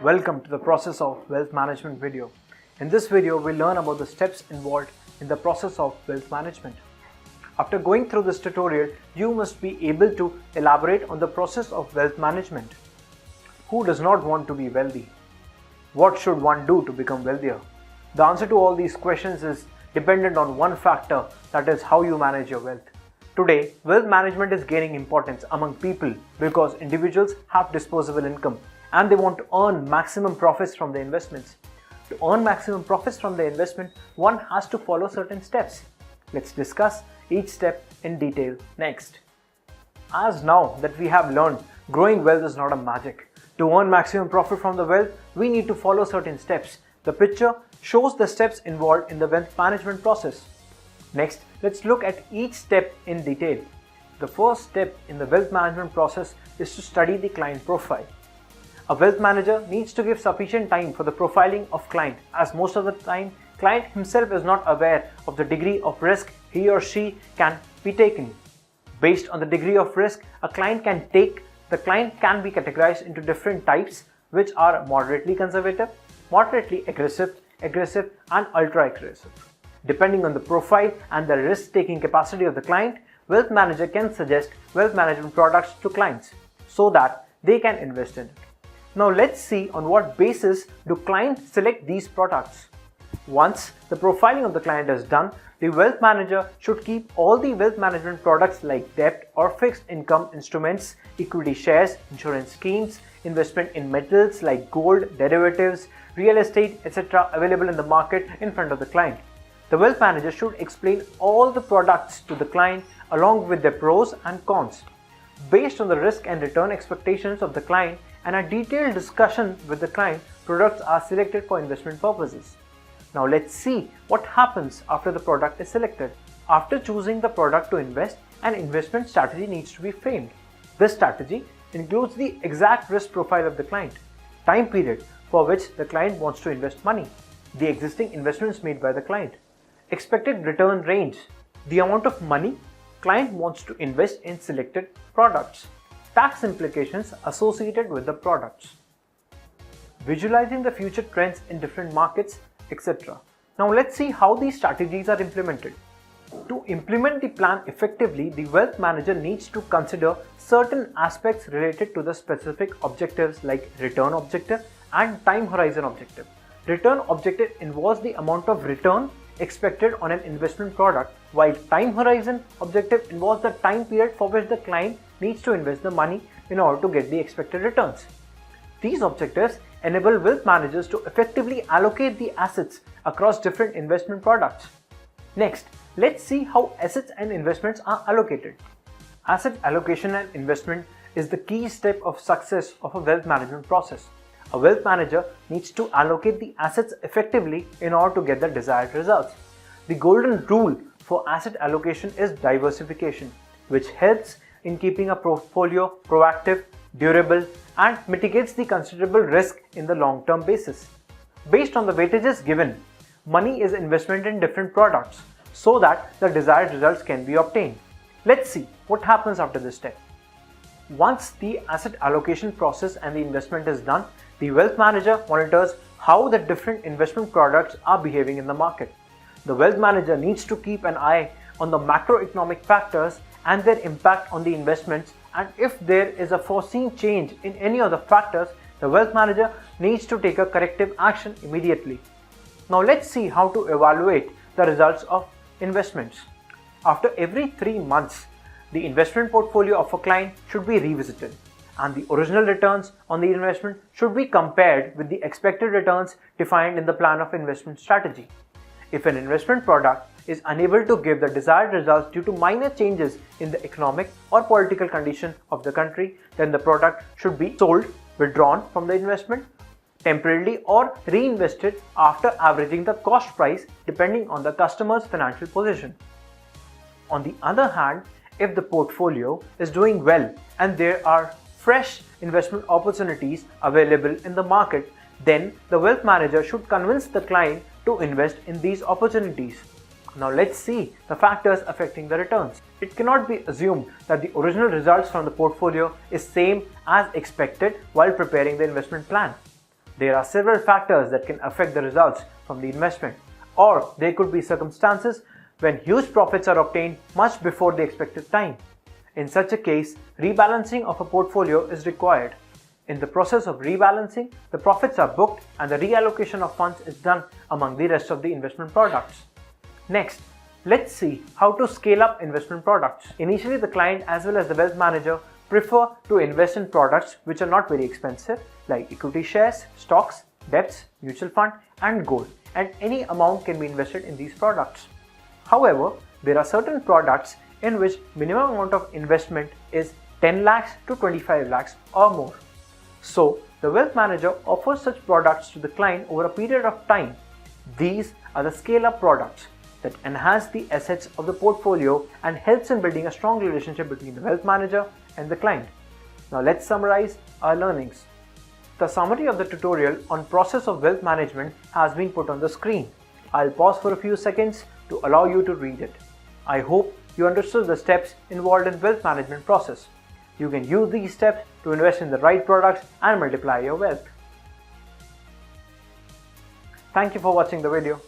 Welcome to the process of wealth management video. In this video, we'll learn about the steps involved in the process of wealth management. After going through this tutorial, you must be able to elaborate on the process of wealth management. Who does not want to be wealthy? What should one do to become wealthier? The answer to all these questions is dependent on one factor, that is how you manage your wealth. Today, wealth management is gaining importance among people because individuals have disposable income and they want to earn maximum profits from their investments. To earn maximum profits from their investment, one has to follow certain steps. Let's discuss each step in detail next. As now that we have learned, growing wealth is not a magic. To earn maximum profit from the wealth, we need to follow certain steps. The picture shows the steps involved in the wealth management process. Next, let's look at each step in detail. The first step in the wealth management process is to study the client profile. A wealth manager needs to give sufficient time for the profiling of client, as most of the time client himself is not aware of the degree of risk he or she can be taken. Based on the degree of risk a client can take, the client can be categorized into different types, which are moderately conservative, moderately aggressive, and ultra aggressive. Depending on the profile and the risk-taking capacity of the client, wealth manager can suggest wealth management products to clients so that they can invest in it. Now let's see on what basis do clients select these products. Once the profiling of the client is done, the wealth manager should keep all the wealth management products like debt or fixed income instruments, equity shares, insurance schemes, investment in metals like gold, derivatives, real estate, etc. available in the market in front of the client. The wealth manager should explain all the products to the client along with their pros and cons. Based on the risk and return expectations of the client and a detailed discussion with the client, products are selected for investment purposes. Now let's see what happens after the product is selected. After choosing the product to invest, an investment strategy needs to be framed. This strategy includes the exact risk profile of the client, time period for which the client wants to invest money, the existing investments made by the client, expected return range, the amount of money client wants to invest in selected products, tax implications associated with the products, visualizing the future trends in different markets, etc. Now let's see how these strategies are implemented. To implement the plan effectively, the wealth manager needs to consider certain aspects related to the specific objectives like return objective and time horizon objective. Return objective involves the amount of return expected on an investment product, while time horizon objective involves the time period for which the client needs to invest the money in order to get the expected returns. These objectives enable wealth managers to effectively allocate the assets across different investment products. Next, let's see how assets and investments are allocated. Asset allocation and investment is the key step of success of a wealth management process. A wealth manager needs to allocate the assets effectively in order to get the desired results. The golden rule for asset allocation is diversification, which helps in keeping a portfolio proactive, durable, and mitigates the considerable risk in the long-term basis. Based on the weightages given, money is investment in different products so that the desired results can be obtained. Let's see what happens after this step. Once the asset allocation process and the investment is done, the wealth manager monitors how the different investment products are behaving in the market. The wealth manager needs to keep an eye on the macroeconomic factors and their impact on the investments, and if there is a foreseen change in any of the factors, the wealth manager needs to take a corrective action immediately. Now let's see how to evaluate the results of investments. After every 3 months, the investment portfolio of a client should be revisited, and the original returns on the investment should be compared with the expected returns defined in the plan of investment strategy. If an investment product is unable to give the desired results due to minor changes in the economic or political condition of the country, then the product should be sold, withdrawn from the investment, temporarily, or reinvested after averaging the cost price depending on the customer's financial position. On the other hand, if the portfolio is doing well and there are fresh investment opportunities available in the market, then the wealth manager should convince the client to invest in these opportunities. Now let's see the factors affecting the returns. It cannot be assumed that the original results from the portfolio is same as expected while preparing the investment plan. There are several factors that can affect the results from the investment, or there could be circumstances when huge profits are obtained much before the expected time. In such a case, rebalancing of a portfolio is required. In the process of rebalancing, the profits are booked and the reallocation of funds is done among the rest of the investment products. Next, let's see how to scale up investment products. Initially, the client as well as the wealth manager prefer to invest in products which are not very expensive, like equity shares, stocks, debts, mutual fund and gold, and any amount can be invested in these products. However, there are certain products in which minimum amount of investment is 10 lakhs to 25 lakhs or more. So, the wealth manager offers such products to the client over a period of time. These are the scale-up products that enhance the assets of the portfolio and helps in building a strong relationship between the wealth manager and the client. Now let's summarize our learnings. The summary of the tutorial on process of wealth management has been put on the screen. I'll pause for a few seconds to allow you to read it. I hope you understood the steps involved in wealth management process. You can use these steps to invest in the right products and multiply your wealth. Thank you for watching the video.